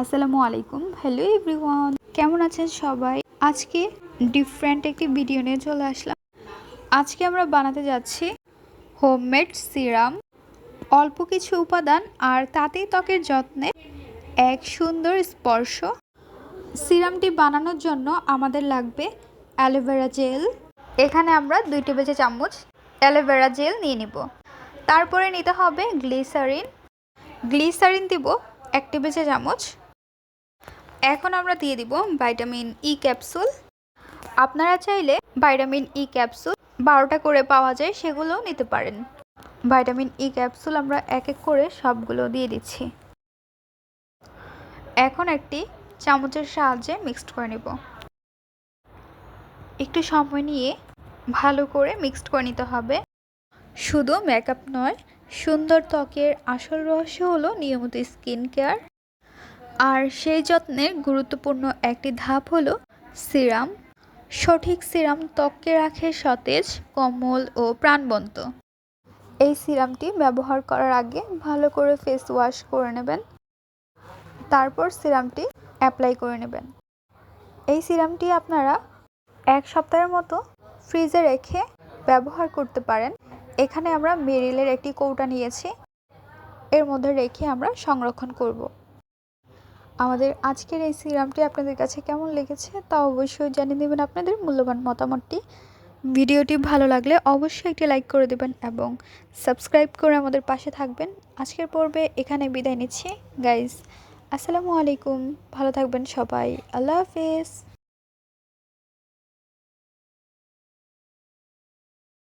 আসসালামু আলাইকুম। Hello everyone, কেমন আছেন সবাই? আজকে ডিফারেন্ট একটি ভিডিও নিয়ে চলে আসলাম। আজকে আমরা বানাতে যাচ্ছি হোমমেড সিরাম। অল্প কিছু উপাদান আর তাতেই ত্বকের যত্নে এক সুন্দর স্পর্শ। সিরামটি বানানোর জন্য আমাদের লাগবে অ্যালোভেরা জেল। এখানে আমরা 2 টেবিল চামচ অ্যালোভেরা জেল নিয়ে নিব। তারপরে নিতে হবে গ্লিসারিন দিব 1 টেবিল চামচ। এখন আমরা দিয়ে দিব ভিটামিন ই ক্যাপসুল। আপনারা চাইলে ভিটামিন ই ক্যাপসুল 12টা করে পাওয়া যায়, সেগুলোও নিতে পারেন। ভিটামিন ই ক্যাপসুল আমরা এক এক করে সবগুলো দিয়ে দিচ্ছি। এখন একটি চামচের সাহায্যে মিক্সড করে নেব। একটু সময় নিয়ে ভালো করে মিক্সড করে নিতে হবে। শুধু মেকআপ নয়, সুন্দর ত্বকের আসল রহস্য হলো নিয়মিত স্কিন কেয়ার। আর সেই যত্নের গুরুত্বপূর্ণ একটি ধাপ হলো সিরাম। সঠিক সিরাম ত্বককে রাখে সতেজ, কোমল ও প্রাণবন্ত। এই সিরামটি ব্যবহার করার আগে ভালো করে ফেস ওয়াশ করে নেবেন, তারপর সিরামটি অ্যাপ্লাই করে নেবেন। এই সিরামটি আপনারা 1 সপ্তাহের মতো ফ্রিজে রেখে ব্যবহার করতে পারেন। এখানে আমরা মেরিলের একটি কৌটা নিয়েছি, এর মধ্যে রেখে আমরা সংরক্ষণ করব। আমাদের আজকের এই সিরামটি আপনাদের কাছে কেমন লেগেছে তা অবশ্যই জানিয়ে দেবেন আপনাদের মূল্যবান মতামতটি। ভিডিওটি ভালো লাগলে অবশ্যই একটি লাইক করে দেবেন এবং সাবস্ক্রাইব করে আমাদের পাশে থাকবেন। আজকের পর্বে এখানে বিদায় নিচ্ছি গাইস। আসসালামু আলাইকুম, ভালো থাকবেন সবাই। আল্লাহ হাফেজ।